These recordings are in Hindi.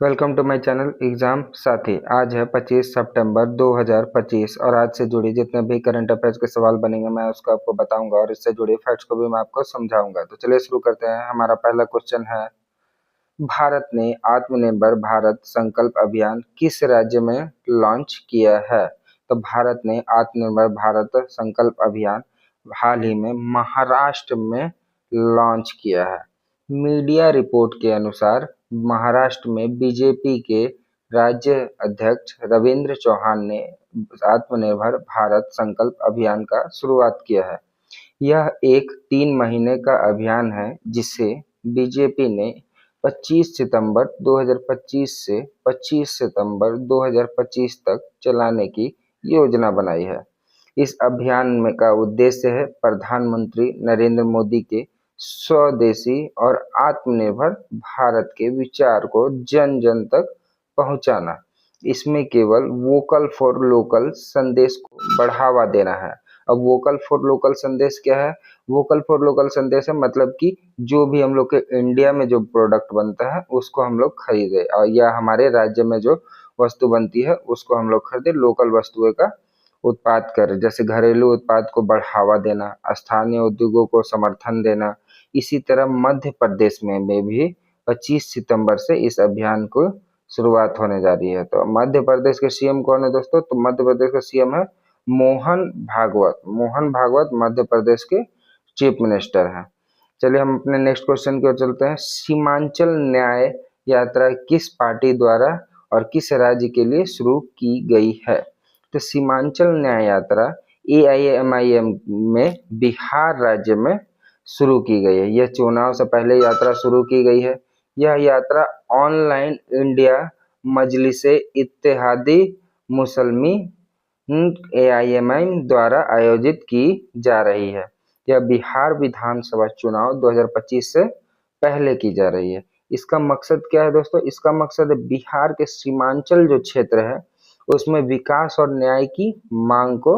Welcome to my channel Exam Saathi. आज है 25 सितंबर 2025 और आज से जुड़ी जितने भी करंट अफेयर्स के सवाल बनेंगे मैं उसको आपको बताऊंगा और इससे जुड़े फैक्ट्स को भी मैं आपको समझाऊंगा। तो चलिए शुरू करते हैं। हमारा पहला क्वेश्चन है, भारत ने आत्मनिर्भर भारत संकल्प अभियान किस राज्य में लॉन्च किया है? तो भारत ने आत्मनिर्भर भारत संकल्प अभियान हाल ही में महाराष्ट्र में लॉन्च किया है। मीडिया रिपोर्ट के अनुसार महाराष्ट्र में बीजेपी के राज्य अध्यक्ष रविंद्र चौहान ने आत्मनिर्भर भारत संकल्प अभियान का शुरुआत किया है। यह एक 3 महीने का अभियान है जिसे बीजेपी ने 25 सितंबर 2025 से 25 सितंबर 2025 तक चलाने की योजना बनाई है। इस अभियान में का उद्देश्य है प्रधानमंत्री नरेंद्र मोदी के स्वदेशी और आत्मनिर्भर भारत के विचार को जन जन तक पहुंचाना। इसमें केवल वोकल फॉर लोकल संदेश को बढ़ावा देना है। अब वोकल फॉर लोकल संदेश क्या है? वोकल फॉर लोकल संदेश है मतलब कि जो भी हम लोग के इंडिया में जो प्रोडक्ट बनता है उसको हम लोग खरीदे और या हमारे राज्य में जो वस्तु बनती है उसको हम लोग खरीदे। लोकल वस्तुओं का उत्पाद करें, जैसे घरेलू उत्पाद को बढ़ावा देना, स्थानीय उद्योगों को समर्थन देना। इसी तरह मध्य प्रदेश में भी 25 सितंबर से इस अभियान को शुरुआत होने जा रही है। तो मध्य प्रदेश के सीएम कौन है दोस्तों? तो मध्य प्रदेश का सीएम है मोहन भागवत। मोहन भागवत मध्य प्रदेश के चीफ मिनिस्टर हैं। चलिए हम अपने नेक्स्ट क्वेश्चन की ओर चलते हैं। सीमांचल न्याय यात्रा किस पार्टी द्वारा और किस राज्य के लिए शुरू की गई है? तो सीमांचल न्याय यात्रा AIMIM में बिहार राज्य में शुरू की गई है। यह चुनाव से पहले यात्रा शुरू की गई है। यह यात्रा ऑनलाइन इंडिया मजलिसे इत्तेहादी मुसलमी AIMIM द्वारा आयोजित की जा रही है। यह बिहार विधानसभा चुनाव 2025 से पहले की जा रही है। इसका मकसद क्या है दोस्तों? इसका मकसद है बिहार के सीमांचल जो क्षेत्र है उसमें विकास और न्याय की मांग को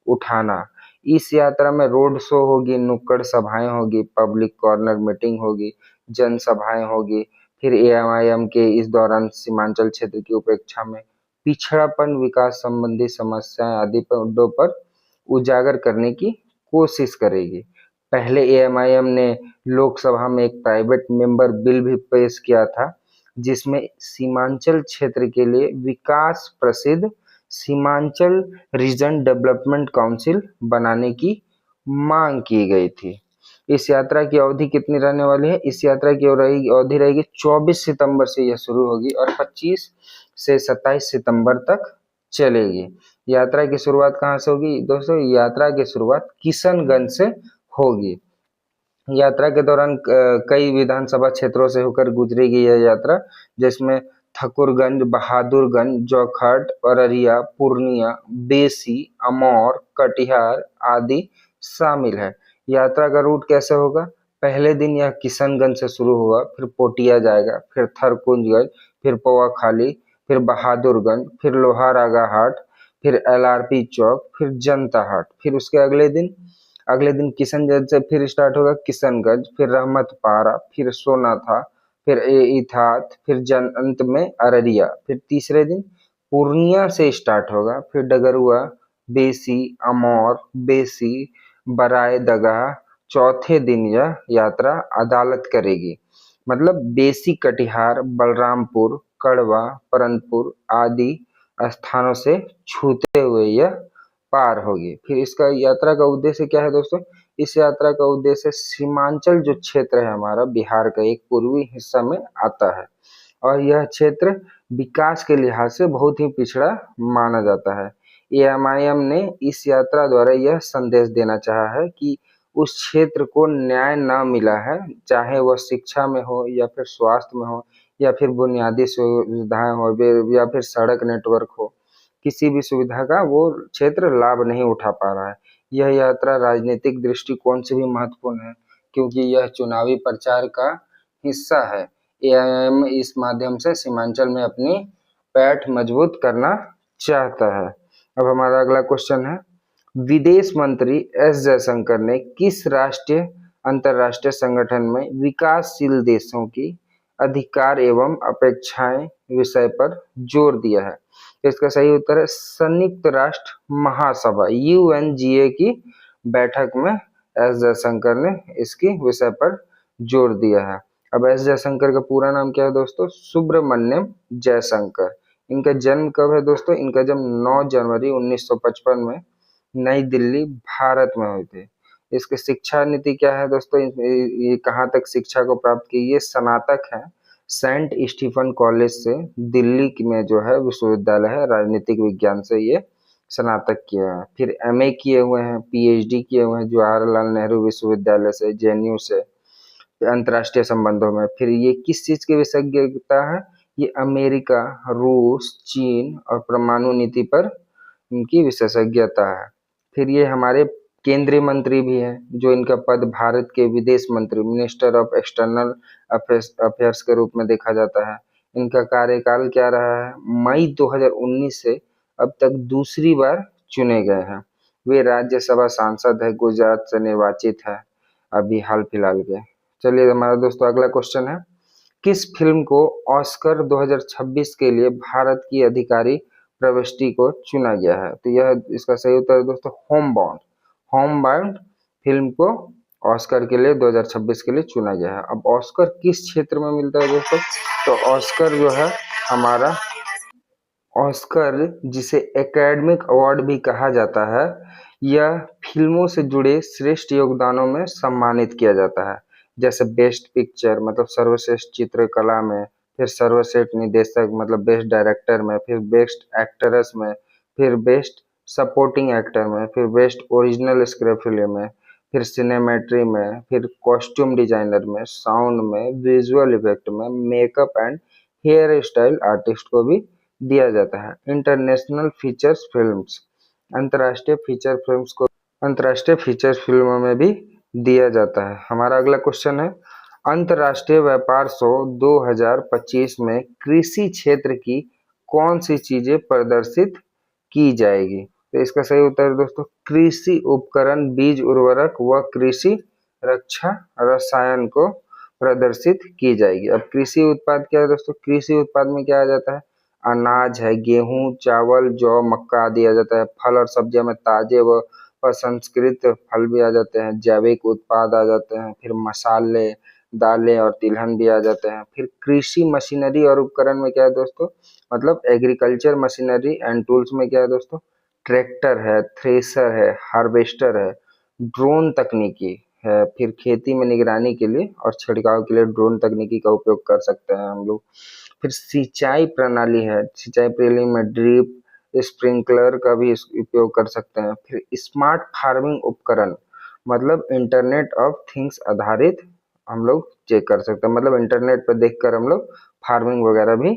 उठाना। इस यात्रा में रोड शो होगी, नुक्कड़ सभाएं होगी, पब्लिक कॉर्नर मीटिंग होगी, जनसभाएं होगी। फिर AIMIM के इस दौरान सीमांचल क्षेत्र की उपेक्षा में पिछड़ापन, विकास संबंधी समस्याएं आदि मुद्दों पर उजागर करने की कोशिश करेगी। पहले AIMIM ने लोकसभा में एक प्राइवेट मेंबर बिल भी पेश किया था जिसमें सीमांचल क्षेत्र के लिए विकास प्रसिद्ध सीमांचल रीजन डेवलपमेंट काउंसिल बनाने की मांग की गई थी। इस यात्रा की अवधि कितनी रहने वाली है? इस यात्रा की अवधि रहेगी 24 सितंबर से यह शुरू होगी और 25 से 27 सितंबर तक चलेगी। यात्रा की शुरुआत कहाँ से होगी दोस्तों? यात्रा की शुरुआत किशनगंज से होगी। यात्रा के दौरान कई विधानसभा क्षेत्रों से होकर गुजरेगी यह यात्रा, जिसमें ठाकुरगंज, बहादुरगंज, जोरहट, अररिया, पूर्णिया, बेसी, अमौर, कटिहार आदि शामिल है। यात्रा का रूट कैसे होगा? पहले दिन यह किशनगंज से शुरू होगा, फिर पोटिया जाएगा, फिर थरकुंजगंज, फिर पौआखाली, फिर बहादुरगंज, फिर लोहारागा हाट, फिर LRP चौक, फिर जनता हाट। फिर उसके अगले दिन किशनगंज से फिर स्टार्ट होगा किशनगंज, फिर रहमतपारा, फिर सोनाथा, फिर इथात, फिर अंत में अररिया। फिर तीसरे दिन पूर्णिया से स्टार्ट होगा, फिर डगरुआ, बेसी, अमौर, बेसी, बरायदगा। चौथे दिन यह यात्रा अदालत करेगी, मतलब बेसी कटिहार, बलरामपुर, कड़वा, परनपुर आदि स्थानों से छूते हुए यह पार होगी। फिर इसका यात्रा का उद्देश्य क्या है दोस्तों? इस यात्रा का उद्देश्य सीमांचल जो क्षेत्र है हमारा बिहार का एक पूर्वी हिस्सा में आता है और यह क्षेत्र विकास के लिहाज से बहुत ही पिछड़ा माना जाता है। AIMIM ने इस यात्रा द्वारा यह संदेश देना चाहा है कि उस क्षेत्र को न्याय न मिला है, चाहे वह शिक्षा में हो या फिर स्वास्थ्य में हो या फिर बुनियादी सुविधाएं हो या फिर सड़क नेटवर्क हो। किसी भी सुविधा का वो क्षेत्र लाभ नहीं उठा पा रहा है। यह यात्रा राजनीतिक दृष्टिकोण से भी महत्वपूर्ण है क्योंकि यह चुनावी प्रचार का हिस्सा है। AIMIM इस माध्यम से सीमांचल में अपनी पैठ मजबूत करना चाहता है। अब हमारा अगला क्वेश्चन है, विदेश मंत्री S जयशंकर ने किस राष्ट्रीय अंतर्राष्ट्रीय संगठन में विकासशील देशों की अधिकार एवं अपेक्षाएं विषय पर जोर दिया है? तो इसका सही उत्तर है संयुक्त राष्ट्र महासभा UNGA की बैठक में एस जयशंकर ने इसकी विषय पर जोर दिया है। अब एस जयशंकर का पूरा नाम क्या है दोस्तों? सुब्रमण्यम जयशंकर। इनका जन्म कब है दोस्तों? इनका जन्म 9 जनवरी 1955 में नई दिल्ली भारत में हुए थे। इसकी शिक्षा नीति क्या है दोस्तों? ये कहाँ तक शिक्षा को प्राप्त की? ये स्नातक है सेंट स्टीफन कॉलेज से, दिल्ली में जो है विश्वविद्यालय है, राजनीतिक विज्ञान से ये स्नातक किए हैं। फिर MA किए हुए हैं, PhD किए हुए हैं जवाहरलाल नेहरू विश्वविद्यालय से, JNU से, अंतर्राष्ट्रीय संबंधों में। फिर ये किस चीज की विशेषज्ञता है? ये अमेरिका, रूस, चीन और परमाणु नीति पर इनकी विशेषज्ञता है। फिर ये हमारे केंद्रीय मंत्री भी हैं, जो इनका पद भारत के विदेश मंत्री, मिनिस्टर ऑफ एक्सटर्नल अफेयर्स के रूप में देखा जाता है। इनका कार्यकाल क्या रहा है? मई 2019 से अब तक दूसरी बार चुने गए हैं। वे राज्यसभा सांसद है, गुजरात से निर्वाचित है अभी हाल फिलहाल के। चलिए हमारा दोस्तों अगला क्वेश्चन है, किस फिल्म को ऑस्कर 2026 के लिए भारत की आधिकारिक प्रविष्टि को चुना गया है? तो यह इसका सही उत्तर है दोस्तों होमबाउंड। होमबाउंड फिल्म को ऑस्कर के लिए 2026 के लिए चुना गया है। अब ऑस्कर किस क्षेत्र में मिलता है दोस्तों? तो ऑस्कर जो है हमारा, ऑस्कर जिसे एकेडमिक अवार्ड भी कहा जाता है, यह फिल्मों से जुड़े श्रेष्ठ योगदानों में सम्मानित किया जाता है। जैसे बेस्ट पिक्चर मतलब सर्वश्रेष्ठ चित्रकला में, फिर सर्वश्रेष्ठ निर्देशक मतलब बेस्ट डायरेक्टर में, फिर बेस्ट एक्ट्रेस में, फिर बेस्ट सपोर्टिंग एक्टर में, फिर बेस्ट ओरिजिनल स्क्रिप्ट फिल्म में, फिर सिनेमेट्री में, फिर कॉस्ट्यूम डिजाइनर में, साउंड में, विजुअल इफेक्ट में, makeup and hair style artist को भी दिया जाता है। इंटरनेशनल फीचर्स फिल्म्स, अंतर्राष्ट्रीय फीचर फिल्म्स को अंतर्राष्ट्रीय फीचर फिल्मों में भी दिया जाता है। हमारा अगला क्वेश्चन है, अंतर्राष्ट्रीय व्यापार शो 2025 में कृषि क्षेत्र की कौन सी चीजें प्रदर्शित की जाएगी? तो इसका सही उत्तर है दोस्तों कृषि उपकरण, बीज, उर्वरक व कृषि रक्षा रसायन को प्रदर्शित की जाएगी। अब कृषि उत्पाद क्या है दोस्तों? कृषि उत्पाद में क्या आ जाता है? अनाज है, गेहूं, चावल, जौ, मक्का आदि आ जाता है। फल और सब्जियों में ताजे व प्रसंस्कृत फल भी आ जाते हैं। जैविक उत्पाद आ जाते हैं। फिर मसाले, दालें और तिलहन भी आ जाते हैं। फिर कृषि मशीनरी और उपकरण में क्या है दोस्तों? मतलब एग्रीकल्चर मशीनरी एंड टूल्स में क्या है दोस्तों? ट्रैक्टर है, थ्रेसर है, हार्वेस्टर है, ड्रोन तकनीकी है। फिर खेती में निगरानी के लिए और छिड़काव के लिए ड्रोन तकनीकी का उपयोग कर सकते हैं हम लोग। फिर सिंचाई प्रणाली है, सिंचाई प्रणाली में ड्रिप, स्प्रिंकलर का भी उपयोग कर सकते हैं। फिर स्मार्ट फार्मिंग उपकरण मतलब इंटरनेट ऑफ थिंग्स आधारित हम लोग चेक कर सकते हैं, मतलब इंटरनेट पर देखकर हम लोग फार्मिंग वगैरह भी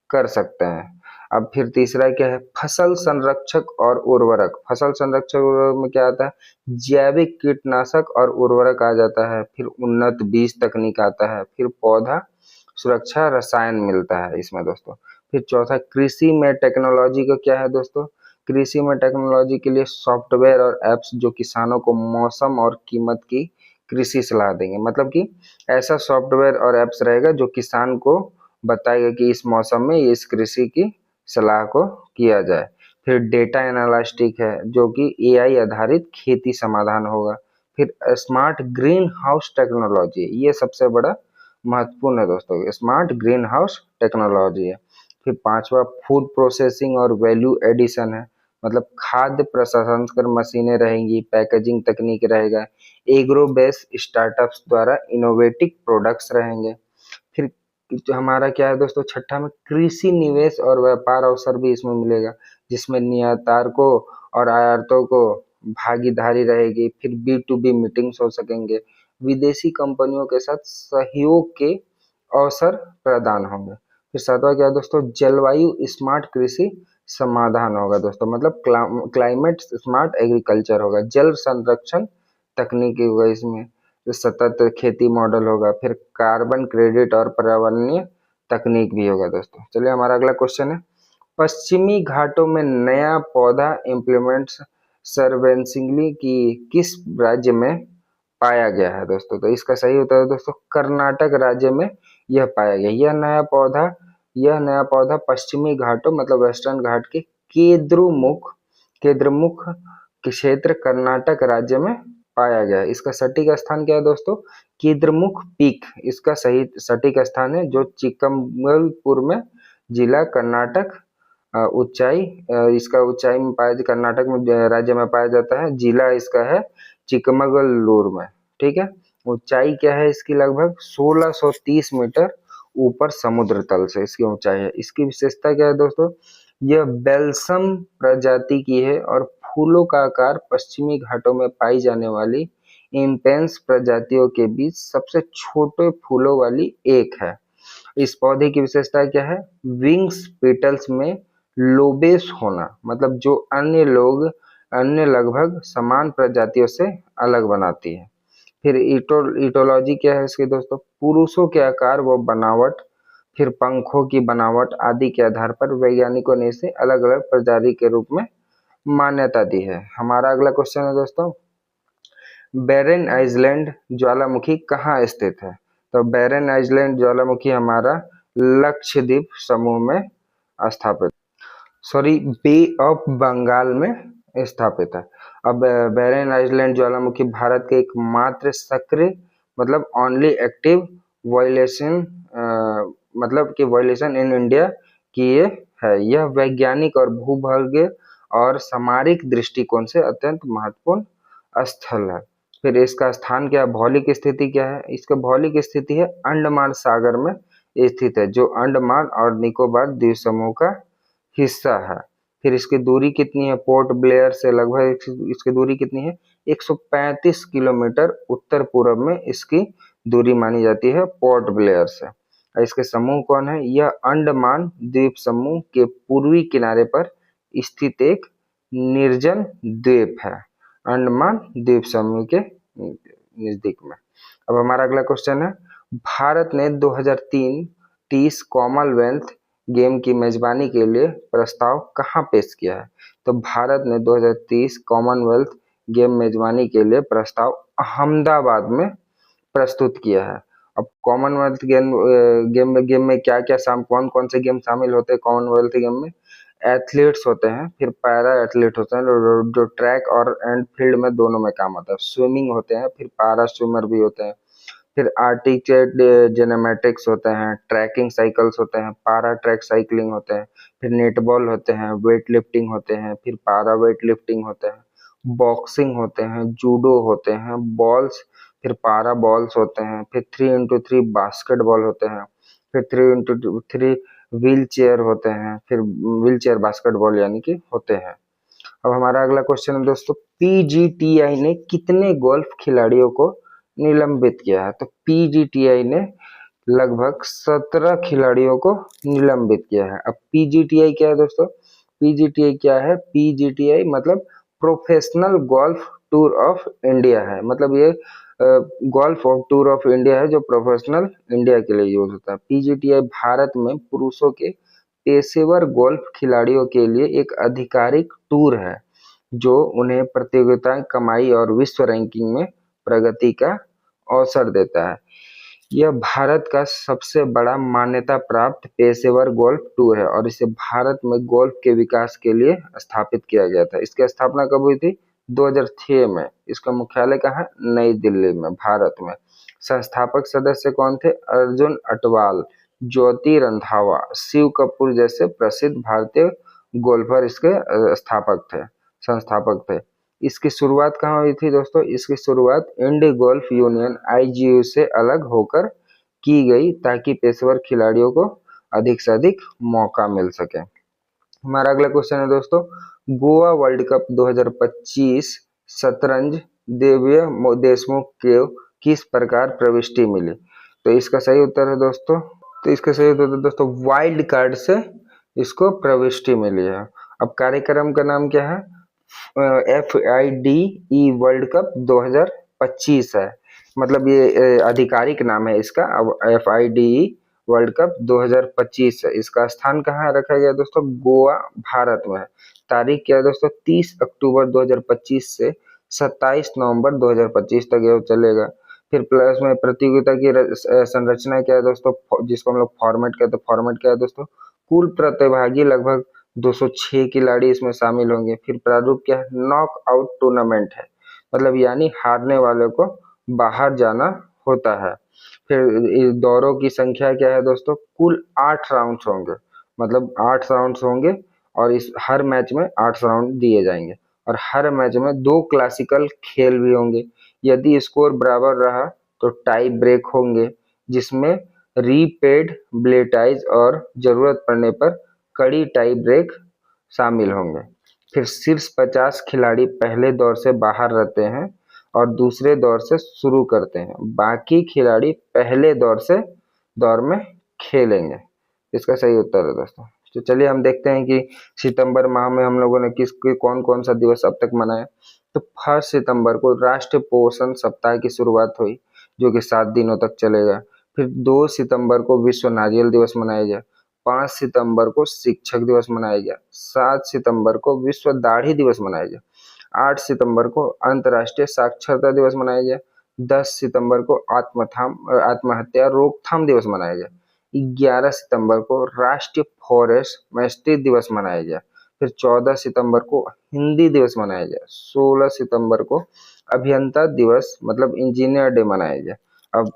कर सकते हैं। अब फिर तीसरा क्या है? फसल संरक्षक और उर्वरक। फसल संरक्षक उर्वरक में क्या आता है? जैविक कीटनाशक और उर्वरक आ जाता है। फिर उन्नत बीज तकनीक आता है। फिर पौधा सुरक्षा रसायन मिलता है इसमें दोस्तों। फिर चौथा कृषि में टेक्नोलॉजी का क्या है दोस्तों? कृषि में टेक्नोलॉजी के लिए सॉफ्टवेयर और एप्स जो किसानों को मौसम और कीमत की कृषि सलाह देंगे। मतलब कि ऐसा सॉफ्टवेयर और एप्स रहेगा जो किसान को बताएगा कि इस मौसम में इस कृषि की सलाह को किया जाए। फिर डेटा एनालिस्टिक है जो कि AI आधारित खेती समाधान होगा। फिर स्मार्ट ग्रीन हाउस टेक्नोलॉजी, ये सबसे बड़ा महत्वपूर्ण है दोस्तों, स्मार्ट ग्रीन हाउस टेक्नोलॉजी है। फिर पांचवा फूड प्रोसेसिंग और वैल्यू एडिशन है, मतलब खाद्य प्रसंस्करण मशीनें रहेंगी, पैकेजिंग तकनीक रहेगा, एग्रो बेस स्टार्टअप्स द्वारा इनोवेटिव प्रोडक्ट्स रहेंगे। फिर जो हमारा क्या है दोस्तों छठा में कृषि निवेश और व्यापार अवसर भी इसमें मिलेगा, जिसमें निर्यातकों और आयातकों को भागीदारी रहेगी। फिर B2B मीटिंग्स हो सकेंगे, विदेशी कंपनियों के साथ सहयोग के अवसर प्रदान होंगे। फिर सातवां क्या है दोस्तों? जलवायु स्मार्ट कृषि समाधान होगा दोस्तों, मतलब क्लाइमेट स्मार्ट एग्रीकल्चर होगा। जल संरक्षण तकनीकी होगा इसमें, जो सतत खेती मॉडल होगा। फिर कार्बन क्रेडिट और पर्यावरणीय तकनीक भी होगा दोस्तों। चलिए हमारा अगला क्वेश्चन है, पश्चिमी घाटों में नया पौधा इम्प्लीमेंट्स सर्वेंसिंगली की किस राज्य में पाया गया है दोस्तों? तो इसका सही उत्तर है दोस्तों कर्नाटक राज्य में यह पाया गया। यह नया पौधा यह नया पौधा पश्चिमी घाटों मतलब वेस्टर्न घाट के केद्रमुख क्षेत्र कर्नाटक राज्य में पाया गया। इसका सटीक स्थान क्या है दोस्तों? केद्रमुख पीक इसका सही सटीक स्थान है, जो चिक्कमगलपुर में जिला कर्नाटक ऊंचाई इसका ऊंचाई में कर्नाटक में राज्य में पाया जाता है। जिला इसका है चिकमगलूर में। ठीक है, ऊंचाई क्या है इसकी? लगभग 1630 मीटर ऊपर समुद्र तल से इसकी ऊंचाई है। इसकी विशेषता क्या है दोस्तों? यह बेल्सम प्रजाति की है और फूलों का आकार पश्चिमी घाटों में पाई जाने वाली इंपेंस प्रजातियों के बीच सबसे छोटे फूलों वाली एक है। इस पौधे की विशेषता क्या है? विंग्स पेटल्स में लोबेस होना, मतलब जो अन्य लगभग समान प्रजातियों से अलग बनाती है। फिर इटोलॉजी क्या है इसकी दोस्तों? पुरुषों के आकार व बनावट, फिर पंखों की बनावट आदि के आधार पर वैज्ञानिकों ने इसे अलग अलग प्रजाति के रूप में मान्यता दी है। हमारा अगला क्वेश्चन है दोस्तों, बैरन आइलैंड ज्वालामुखी कहाँ स्थित है? तो बैरन आइलैंड ज्वालामुखी हमारा लक्षद्वीप समूह में स्थापित बे ऑफ बंगाल में स्थापित है। अब बैरन आइलैंड ज्वालामुखी भारत के एकमात्र सक्रिय मतलब ओनली एक्टिव वायलेशन मतलब कि वायलेशन इन इंडिया की ये है। यह वैज्ञानिक और भूभागीय और सामरिक दृष्टिकोण से अत्यंत महत्वपूर्ण स्थल है। फिर इसका स्थान क्या, भौगोलिक स्थिति क्या है? इसका भौगोलिक स्थिति है अंडमान सागर में स्थित है, जो अंडमान और निकोबार द्वीप समूह का हिस्सा है। फिर इसकी दूरी कितनी है? पोर्ट ब्लेयर से लगभग इसकी दूरी कितनी है? 135 किलोमीटर उत्तर पूर्व में इसकी दूरी मानी जाती है पोर्ट ब्लेयर से। इसके समूह कौन है? यह अंडमान द्वीप समूह के पूर्वी किनारे पर स्थित एक निर्जन द्वीप है, अंडमान द्वीप समूह के नजदीक में। अब हमारा अगला क्वेश्चन है, भारत ने 2030 कॉमनवेल्थ गेम की मेजबानी के लिए प्रस्ताव कहाँ पेश किया है? तो भारत ने 2030 कॉमनवेल्थ गेम मेजबानी के लिए प्रस्ताव अहमदाबाद में प्रस्तुत किया है। अब कॉमनवेल्थ गेम में क्या क्या कौन कौन से गेम शामिल होते हैं कॉमनवेल्थ गेम में? एथलीट्स होते हैं, फिर पैरा एथलीट होते हैं जो ट्रैक और एंड फील्ड में दोनों में काम आता है, स्विमिंग होते हैं, फिर पैरा स्विमर भी होते हैं, फिर आर्टिचेड जेनेमेटिक्स होते हैं, ट्रैकिंग साइकिल्स होते हैं, पारा ट्रैक साइकिलिंग होते हैं, फिर नेटबॉल होते हैं, वेट लिफ्टिंग होते हैं, फिर पारा वेट लिफ्टिंग होते हैं, बॉक्सिंग होते हैं, जूडो होते हैं, बॉल्स, फिर पारा बॉल्स होते हैं, फिर 3x3 बास्केटबॉल होते हैं, फिर 3x3 व्हील चेयर होते हैं, फिर व्हील चेयर बास्केटबॉल यानी कि होते हैं। अब हमारा अगला क्वेश्चन है दोस्तों, पीजीटीआई ने कितने गोल्फ खिलाड़ियों को निलंबित किया है? तो पीजीटीआई ने लगभग 17 खिलाड़ियों को निलंबित किया है। अब पीजीटीआई क्या है दोस्तों? पीजीटीआई क्या है? पीजीटीआई मतलब professional golf tour of India है, मतलब ये golf of tour of India है जो प्रोफेशनल इंडिया के लिए यूज होता है। पीजीटीआई भारत में पुरुषों के पेशेवर गोल्फ खिलाड़ियों के लिए एक आधिकारिक टूर है जो उन्हें प्रतियोगिताएं, कमाई और विश्व रैंकिंग में प्रगति का अवसर देता है। यह भारत का सबसे बड़ा मान्यता प्राप्त पेशेवर गोल्फ टूर है और इसे भारत में गोल्फ के विकास के लिए स्थापित किया गया था। इसकी स्थापना कब हुई थी? 2006 में। इसका मुख्यालय कहाँ है? नई दिल्ली में, भारत में। संस्थापक सदस्य कौन थे? अर्जुन अटवाल, ज्योति रंधावा, शिव कपूर जैसे प्रसिद्ध भारतीय गोल्फर इसके संस्थापक थे। इसकी शुरुआत कहाँ हुई थी दोस्तों? इसकी शुरुआत इंडियन गोल्फ यूनियन IGU से अलग होकर की गई ताकि पेशेवर खिलाड़ियों को अधिक से अधिक मौका मिल सके। हमारा अगला क्वेश्चन है दोस्तों, गोवा वर्ल्ड कप 2025 शतरंज दिव्य देशमुख को किस प्रकार प्रविष्टि मिली? तो इसका सही उत्तर है दोस्तों वाइल्ड कार्ड से इसको प्रविष्टि मिली है। अब कार्यक्रम का नाम क्या है? FIDE वर्ल्ड कप 2025 है, मतलब ये आधिकारिक नाम है इसका। अब FIDE वर्ल्ड कप 2025 है। इसका स्थान कहाँ रखा गया दोस्तों? गोवा, भारत में। तारीख क्या है दोस्तों? 30 अक्टूबर 2025 से 27 नवंबर 2025 तक ये चलेगा। फिर प्लस में प्रतियोगिता की संरचना क्या है दोस्तों, जिसको हम लोग फॉर्मेट कहते हैं। फॉर्मेट क्या है दोस्तों, कुल प्रतिभागी लगभग 206 खिलाड़ी इसमें शामिल होंगे। फिर प्रारूप क्या है, नॉक आउट टूर्नामेंट है, मतलब यानी हारने वाले को बाहर जाना होता है। फिर दौरों की संख्या क्या है दोस्तों, कुल 8 राउंड्स होंगे, मतलब 8 राउंड्स होंगे और इस हर मैच में 8 राउंड दिए जाएंगे। और हर मैच में 2 क्लासिकल खेल भी होंगे। यदि स्कोर बराबर रहा तो टाई ब्रेक होंगे, जिसमें रीपेड ब्लेटाइज और जरूरत पड़ने पर कड़ी टाई ब्रेक शामिल होंगे। फिर शीर्ष 50 खिलाड़ी पहले दौर से बाहर रहते हैं और दूसरे दौर से शुरू करते हैं। बाकी खिलाड़ी पहले दौर में खेलेंगे। इसका सही उत्तर है दोस्तों। तो चलिए हम देखते हैं कि सितंबर माह में हम लोगों ने कौन कौन सा दिवस अब तक मनाया। तो 1 सितंबर को राष्ट्रीय पोषण सप्ताह की शुरुआत हुई, जो कि 7 दिनों तक चलेगा। फिर 2 सितंबर को विश्व नारियल दिवस मनाया गया। 5 सितंबर को शिक्षक दिवस मनाया गया। 7 सितंबर को विश्व दाढ़ी दिवस मनाया गया। 8 सितंबर को अंतर्राष्ट्रीय साक्षरता दिवस मनाया गया। 10 सितंबर को आत्महत्या रोकथाम दिवस मनाया गया। 11 सितंबर को राष्ट्रीय फॉरेस्ट मैस्टी दिवस मनाया गया। फिर 14 सितंबर को हिंदी दिवस मनाया गया। 16 सितंबर को अभियंता दिवस मतलब इंजीनियर डे मनाया गया। अब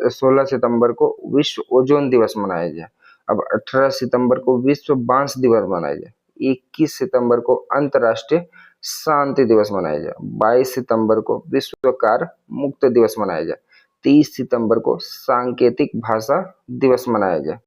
16 सितंबर को विश्व ओजोन दिवस मनाया गया। अब 18 सितंबर को विश्व बांस दिवस मनाया गया। 21 सितंबर को अंतर्राष्ट्रीय शांति दिवस मनाया गया। 22 सितंबर को विश्व कार मुक्त दिवस मनाया गया। 30 सितंबर को सांकेतिक भाषा दिवस मनाया गया।